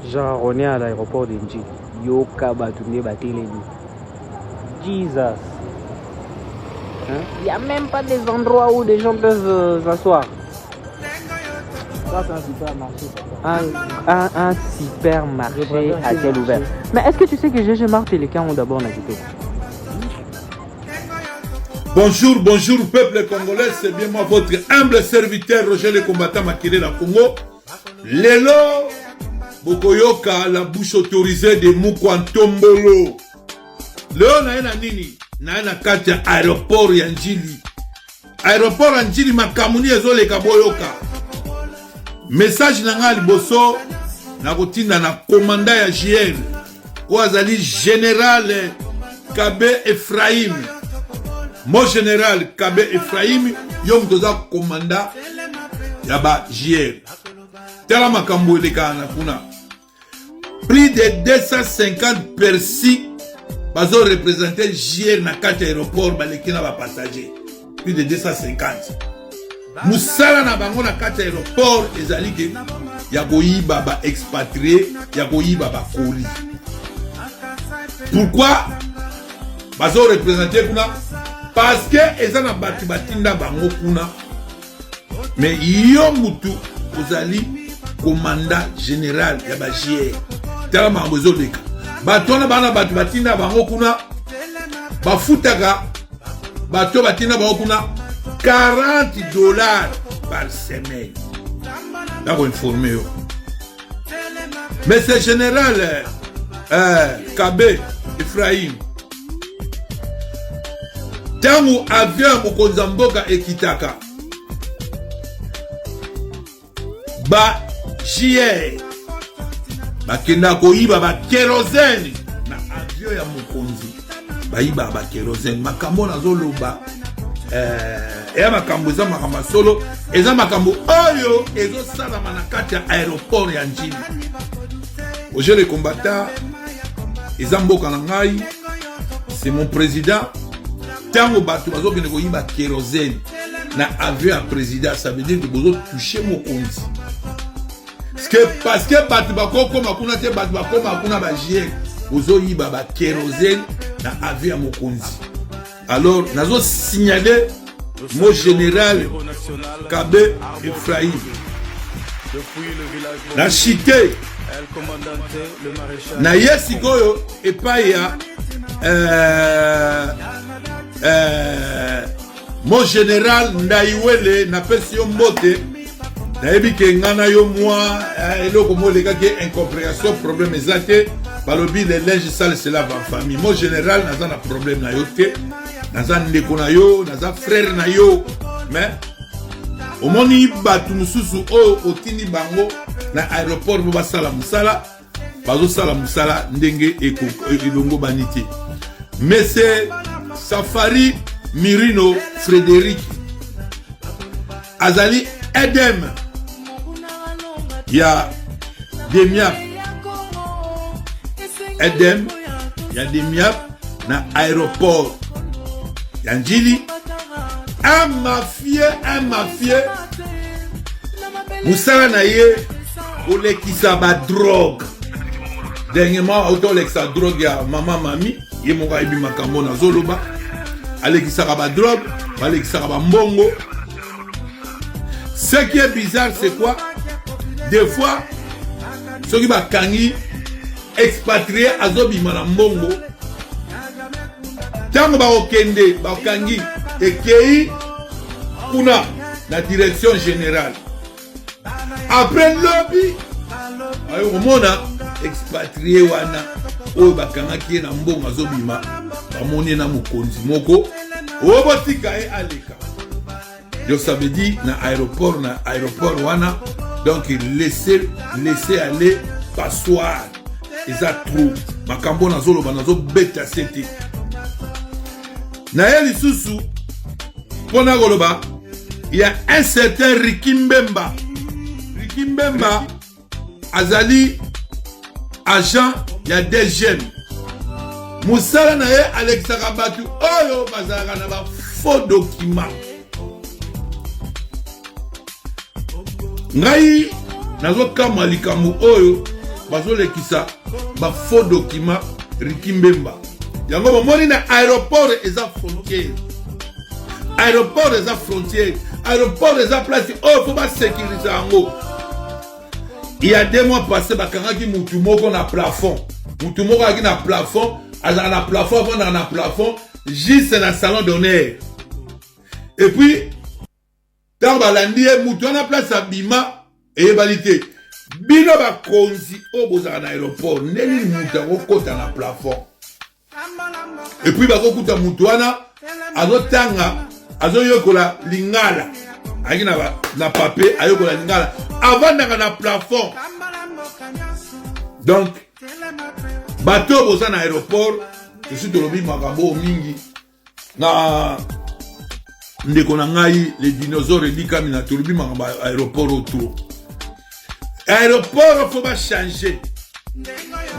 Genre, on est à l'aéroport d'Inji. Yoka Batunde Batelemi. Jesus. Il n'y a même pas des endroits où des gens peuvent s'asseoir. Ça, c'est un supermarché. Un supermarché à ciel ouvert. Mais est-ce que tu sais que GG Mart et les cas ont d'abord navigué? Bonjour, bonjour peuple congolais, c'est bien moi votre humble serviteur Roger le combattant Makile la Congo. Lelo, Bokoyoka, la bouche autorisée de Mukwantombolo. Leo na nini? Na kati ya aéroport ya Njili. Aéroport ya Njili makamuni ezoleka boyoka. Message na nga liboso na kotinda na commandant ya JR. Ko azali général Kabe Ephraim. Mon général Kabe Ephraim, yom toza commandant yaba JR. Tela makambo elekana kuna. Plus de 250 persis bazo représenter JR na kati aéroport balekina ba passager. Plus de 250. Musala na bango na kati aéroport ezali ke ya koyiba ba expatrié, ya koyiba ba koli. Pourquoi bazo représenter kuna? Parce que eza na batu batinda bango kuna. Mais yo mutu ozali commandant général ya ba JR. Tala mambozo deka. Batu na bana batu batinda bango kuna. Bafutaka batu batinda bango kuna $40 par semaine. D'accord, informé. Mais c'est général Kabe Ephraim. Tangu avion Mokonzamboka ekitaka. Ba JR. Ba kenda koyiba ba kérosène na avion ya Mokonzi. Ba yiba ba kérosène makambo na zoloba. Eya makambo eza makambo solo, eza makambo oyo ezo sala manakati ya aéroport ya Njili. Oje le combattant eza mboka na ngai, c'est mon président. Tango batu bazo kende koyiba kérosène na avion ya président, ça veut dire que bozo toucher Mokonzi. Parce que batu bakoko makuna te batu bakoma kuna ba JR, bozo yiba ba kérosène na avion ya Mokonzi. Alors, nous avons signalé mon général Kabe Ephraim. Na chité. Na yesikoyo epaya mon général Ndaiwele na pesi yo mbote. Na ebike ngana yo moi eloko moleka ke incompréhension problème ezate. Balobi les linges sales c'est la famille. Mon général n'a pas de problème na yote. Naza ndeko na yo, naza frère na yo, mais omoni batu mususu o otini bango na aéroport bo basala musala, bazo sala musala ndenge elongo banité. Mais c'est Safari Mirino Frédéric Azali Edem ya Demiap Edem ya Demiap na aéroport Yanjili, un mafieux, Moussala naye, ole kisa ba drogue. Dernièrement, auto lexa drogue ya maman mami, ye monga ibi makambo na zoloba, ale kisa ba drogue, ale kisa ba mbongo. Ce qui est bizarre, c'est quoi? Des fois, ceux qui ba kangi, expatriés à zobima na mbongo. Tango ba okende ba kangi ekei kuna la direction générale. Après lobby ayo mona expatrié wana oyo bakanga ki na mbongo azobima bamoni na Mokonzi moko obotika e aleka. Donc ça veut dire na aéroport wana donc laisser aller passoire eza trop makambo na zolo banazo beta sete. Na yeli susu pona goloba il y a un certain Rikimbemba azali agent ya DGM musala na ye Alexa Kabatu oyo bazaka na ba faux document ngai nazo kama likambo oyo bazolekisa ba faux document Rikimbemba. Yango bomoni na aéroport eza frontière. Aéroport eza frontière. Aéroport eza place oh faut pas sécuriser yango. Il y a 2 mois passés bakangaki mutu moko na plafond. Mutu moko aki na plafond, azaka na plafond, avant na plafond, juste na salon d'honneur. Et puis dans balandi mutu na place abima et balité. Bino ba konzi o bozaka na aéroport, neli mutu akokota na plafond. Et puis bakokuta mutu wana azotanga azoyokola lingala. Aki na papier ayokola lingala avant d'être na plafond. Donc bateau boza na aéroport, je suis de l'obi makambo mingi na ndeko na ngai les dinosaures edika mina to lobi makambo aéroport autour. Aéroport faut pas changer.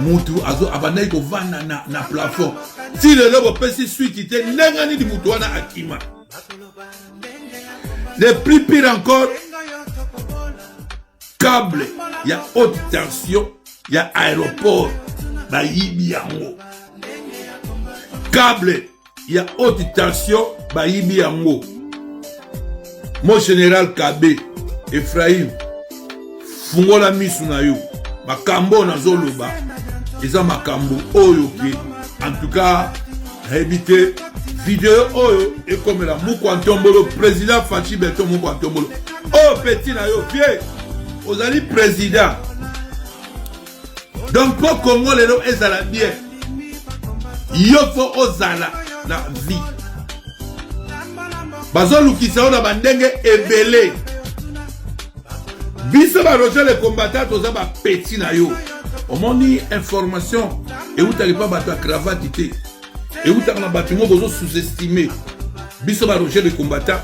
Mutu azo abandai ko vana na plafond. Si le lobo pesi suite te ndengani di mutu wana akima. Le plus pire encore, câble, il y a haute tension, il y a aéroport, na yibi yango. Câble, il y a haute tension, ba yibi yango. Mon général Kabé, Ephraim, fungola misu na yo, makambo na zoloba, eza makambo oyoke. En tout cas, évitez. Vidéo oyo et comme la Mukwantombolo président Fachi Beto Mukwantombolo. Oh petit na yo vieux. Vous allez président. Donc pour Congo les gens ezala bien. Yo faut ozala na vie. Bazo lukisa ona bandenge ebele. Biso ba roger les combattants toza ba petit na yo. Au moni information et où t'arrives pas battre cravate ité. Et où t'as un bâtiment sous-estimé. Biso ba roger les combattants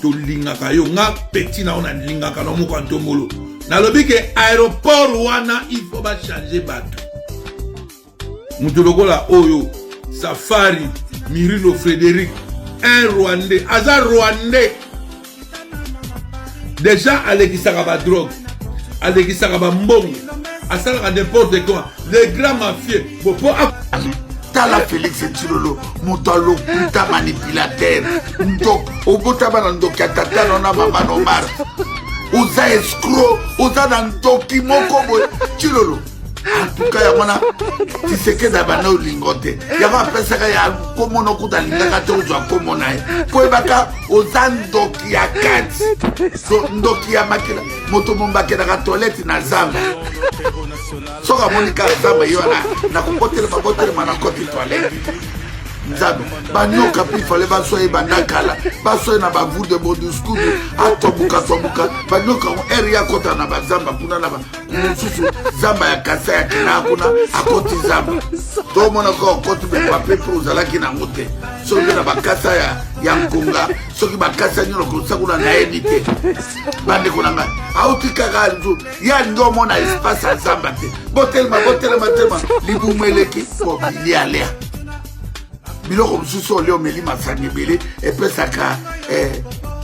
to lingaka yo nga petit na ona lingaka no Mukwantombolo. Na lobi ke aéroport wana il faut pas changer bateau. Mutu lokola oyo Safari Mirino Frédéric un Rwandais Azar Rwandais déjà alekisaka ba drogue alekisaka ba mbongo asalaka n'importe quoi les grands mafieux bopo Tala Félix Tshilolo Moutalo puta manipulateur ndok obota bana ndok ya tata na mama Omar uza escroc uza na ndoki moko boy Tshilolo en tout cas ya mona tiseke da bana ulingote ya va pesaka ya komono kuta lingaka te uzwa komona po baka uza ndoki ya kati so ndoki ya makila moto mombake na toilette na zamba soka monika zamba yo na kokotela babotela mana koti toilette nzambe banyoka pi fale basoye bandakala basoye na bavur de bodusku atobuka banyoka area kota na bazamba kuna na mususu zamba ya kasa ya kina kuna akoti zamba to mona ko koti be pape pour zalaki na ngote so na bakasa ya nkunga soki bakasa nyolo ko sakuna na edite bande kuna nga autika ganzu ya ndo mona espace ya zamba te botelma libumeleki ko bilialea biloko mosusu leo meli masanga ebele epesaka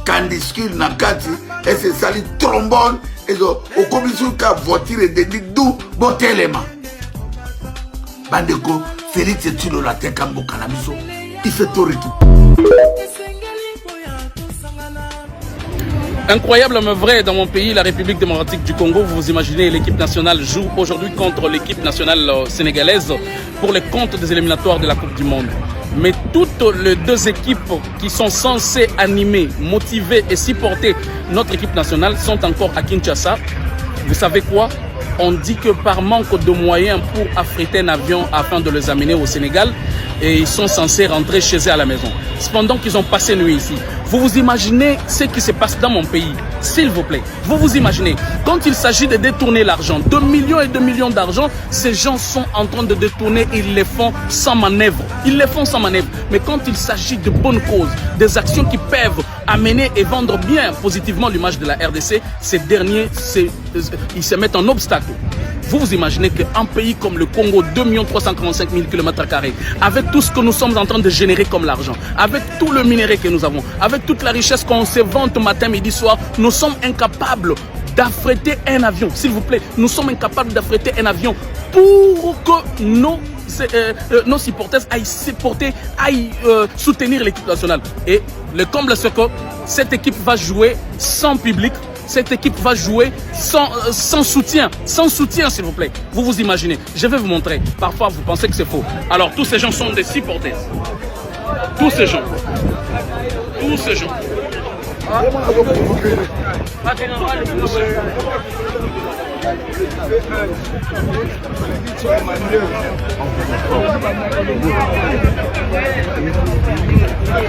candiskule na kati ese esali trombone ezo okomisi ka voiture edendi du botelema bandeko Félix Tshilolo ateka mboka na biso ife toriki. Incroyable mais vrai, dans mon pays, la République démocratique du Congo, vous imaginez, l'équipe nationale joue aujourd'hui contre l'équipe nationale sénégalaise pour les comptes des éliminatoires de la Coupe du Monde. Mais toutes les deux équipes qui sont censées animer, motiver et supporter notre équipe nationale sont encore à Kinshasa. Vous savez quoi? On dit que par manque de moyens pour affréter un avion afin de les amener au Sénégal, et ils sont censés rentrer chez eux à la maison. Cependant qu'ils ont passé nuit ici. Vous vous imaginez ce qui se passe dans mon pays, s'il vous plaît. Vous vous imaginez, quand il s'agit de détourner l'argent, 2 millions et 2 millions d'argent, ces gens sont en train de détourner, ils les font sans manœuvre. Ils les font sans manœuvre. Mais quand il s'agit de bonnes causes, des actions qui peuvent amener et vendre bien positivement l'image de la RDC, ces derniers, ils se mettent en obstacle. Vous vous imaginez qu'un pays comme le Congo, 2 345 000 km², avec tout ce que nous sommes en train de générer comme l'argent, avec tout le minerai que nous avons, avec toute la richesse qu'on se vante matin, midi, soir, nous sommes incapables d'affréter un avion. S'il vous plaît, nous sommes incapables d'affréter un avion pour que nos supporters aillent soutenir l'équipe nationale. Et le comble, c'est que cette équipe va jouer sans public. Cette équipe va jouer sans soutien. Sans soutien, s'il vous plaît. Vous vous imaginez. Je vais vous montrer. Parfois, vous pensez que c'est faux. Alors, tous ces gens sont des supporters. Tous ces gens. Tous ces gens.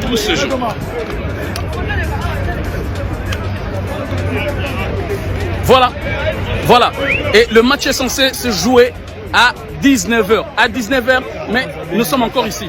Tous ces gens. Voilà, voilà. Et le match est censé se jouer à 19h. À 19h, mais nous sommes encore ici.